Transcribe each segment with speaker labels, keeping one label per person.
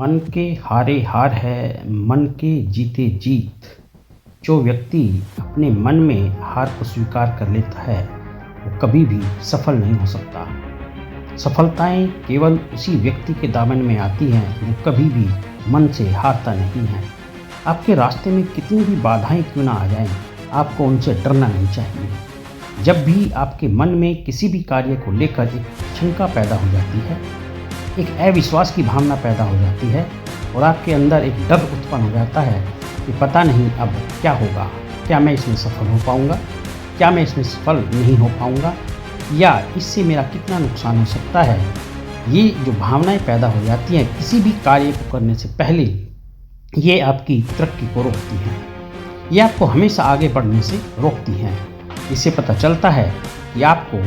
Speaker 1: मन के हारे हार है, मन के जीते जीत। जो व्यक्ति अपने मन में हार को स्वीकार कर लेता है वो कभी भी सफल नहीं हो सकता। सफलताएं केवल उसी व्यक्ति के दामन में आती हैं जो कभी भी मन से हारता नहीं है। आपके रास्ते में कितनी भी बाधाएं क्यों ना आ जाएं, आपको उनसे डरना नहीं चाहिए। जब भी आपके मन में किसी भी कार्य को लेकर एक शंका पैदा हो जाती है, एक अविश्वास की भावना पैदा हो जाती है और आपके अंदर एक डर उत्पन्न हो जाता है कि पता नहीं अब क्या होगा, क्या मैं इसमें सफल हो पाऊंगा, क्या मैं इसमें सफल नहीं हो पाऊंगा, या इससे मेरा कितना नुकसान हो सकता है। ये जो भावनाएं पैदा हो जाती हैं किसी भी कार्य को करने से पहले, ये आपकी तरक्की को रोकती हैं, ये आपको हमेशा आगे बढ़ने से रोकती हैं। इससे पता चलता है कि आपको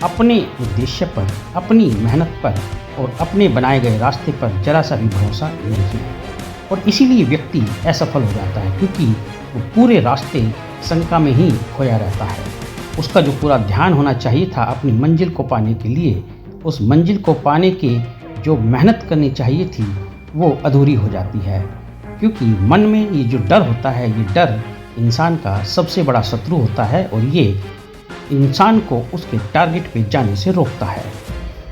Speaker 1: अपने उद्देश्य पर, अपनी मेहनत पर और अपने बनाए गए रास्ते पर जरा सा भी भरोसा नहीं है और इसीलिए व्यक्ति असफल हो जाता है, क्योंकि वो पूरे रास्ते शंका में ही खोया रहता है। उसका जो पूरा ध्यान होना चाहिए था अपनी मंजिल को पाने के लिए, उस मंजिल को पाने के जो मेहनत करनी चाहिए थी वो अधूरी हो जाती है, क्योंकि मन में ये जो डर होता है, ये डर इंसान का सबसे बड़ा शत्रु होता है और ये इंसान को उसके टारगेट पे जाने से रोकता है।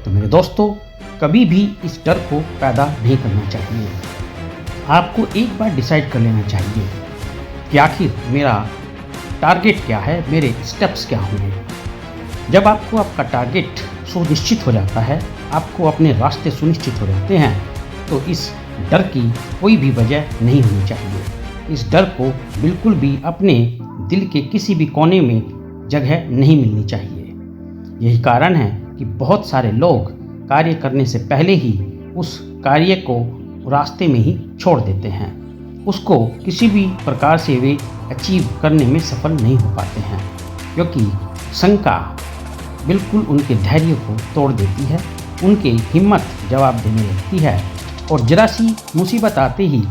Speaker 1: तो मेरे दोस्तों, कभी भी इस डर को पैदा नहीं करना चाहिए। आपको एक बार डिसाइड कर लेना चाहिए कि आखिर मेरा टारगेट क्या है, मेरे स्टेप्स क्या होंगे। जब आपको आपका टारगेट सुनिश्चित हो जाता है, आपको अपने रास्ते सुनिश्चित हो जाते हैं, तो इस डर की कोई भी वजह नहीं होनी चाहिए। इस डर को बिल्कुल भी अपने दिल के किसी भी कोने में जगह नहीं मिलनी चाहिए। यही कारण है कि बहुत सारे लोग कार्य करने से पहले ही उस कार्य को रास्ते में ही छोड़ देते हैं। उसको किसी भी प्रकार से वे अचीव करने में सफल नहीं हो पाते हैं, क्योंकि शंका बिल्कुल उनके धैर्य को तोड़ देती है, उनकी हिम्मत जवाब देने लगती है और जरा सी मुसीबत आते ही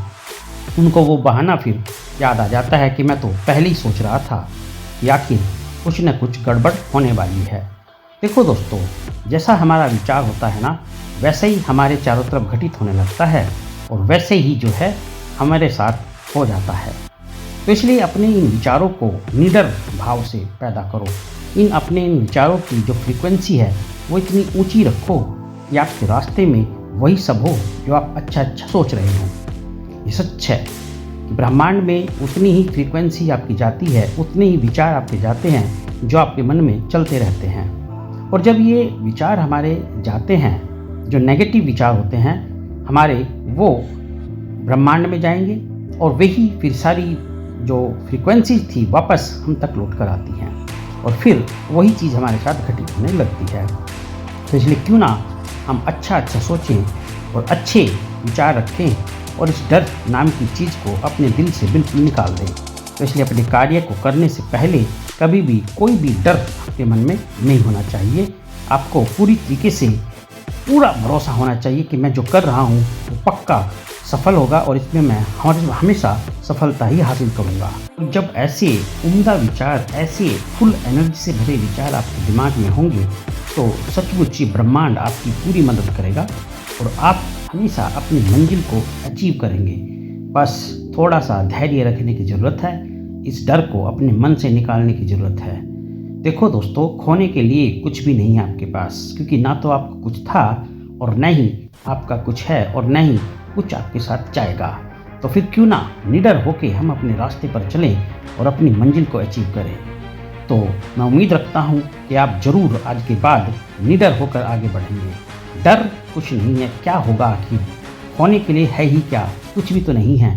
Speaker 1: उनको वो बहाना फिर याद आ जाता है कि मैं तो पहले ही सोच रहा था कि आखिर कुछ न कुछ गड़बड़ होने वाली है। देखो दोस्तों, जैसा हमारा विचार होता है ना, वैसे ही हमारे चारों तरफ घटित होने लगता है और वैसे ही जो है हमारे साथ हो जाता है। तो इसलिए अपने इन विचारों को निडर भाव से पैदा करो। इन विचारों की जो फ्रीक्वेंसी है वो इतनी ऊंची रखो कि आपके रास्ते में वही सब हो जो आप अच्छा सोच रहे हो। ये सच है कि ब्रह्मांड में उतनी ही फ्रीक्वेंसी आपकी जाती है, उतने ही विचार आपके जाते हैं जो आपके मन में चलते रहते हैं। और जब ये विचार हमारे जाते हैं, जो नेगेटिव विचार होते हैं हमारे, वो ब्रह्मांड में जाएंगे और वही फिर सारी जो फ्रीक्वेंसी थी वापस हम तक लौट कर आती हैं और फिर वही चीज़ हमारे साथ घटित होने लगती है। तो इसलिए क्यों ना हम अच्छा सोचें और अच्छे विचार रखें और इस डर नाम की चीज़ को अपने दिल से बिल्कुल निकाल दें। तो इसलिए अपने कार्य को करने से पहले कभी भी कोई भी डर आपके मन में नहीं होना चाहिए। आपको पूरी तरीके से पूरा भरोसा होना चाहिए कि मैं जो कर रहा हूँ वो पक्का सफल होगा और इसमें मैं हमेशा सफलता ही हासिल करूँगा। जब ऐसे उम्दा विचार, ऐसे फुल एनर्जी से भरे विचार आपके दिमाग में होंगे तो सचमुच ब्रह्मांड आपकी पूरी मदद करेगा और आप हमेशा अपनी मंजिल को अचीव करेंगे। बस थोड़ा सा धैर्य रखने की ज़रूरत है, इस डर को अपने मन से निकालने की ज़रूरत है। देखो दोस्तों, खोने के लिए कुछ भी नहीं है आपके पास, क्योंकि ना तो आपका कुछ था और न ही आपका कुछ है और न ही कुछ आपके साथ जाएगा। तो फिर क्यों ना निडर होकर हम अपने रास्ते पर चलें और अपनी मंजिल को अचीव करें। तो मैं उम्मीद रखता हूँ कि आप ज़रूर आज के बाद निडर होकर आगे बढ़ेंगे। डर कुछ नहीं है, क्या होगा आखिर, होने के लिए है ही क्या, कुछ भी तो नहीं है।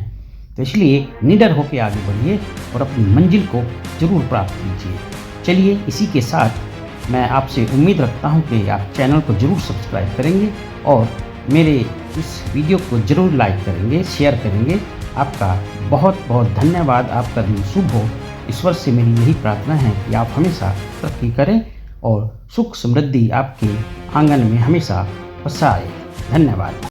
Speaker 1: तो इसलिए निडर होकर आगे बढ़िए और अपनी मंजिल को ज़रूर प्राप्त कीजिए। चलिए, इसी के साथ मैं आपसे उम्मीद रखता हूं कि आप चैनल को ज़रूर सब्सक्राइब करेंगे और मेरे इस वीडियो को ज़रूर लाइक करेंगे, शेयर करेंगे। आपका बहुत बहुत धन्यवाद। आपका दिन शुभ हो। ईश्वर से मेरी यही प्रार्थना है कि आप हमेशा तरक्की करें और सुख समृद्धि आपके आंगन में हमेशा बसाए। धन्यवाद।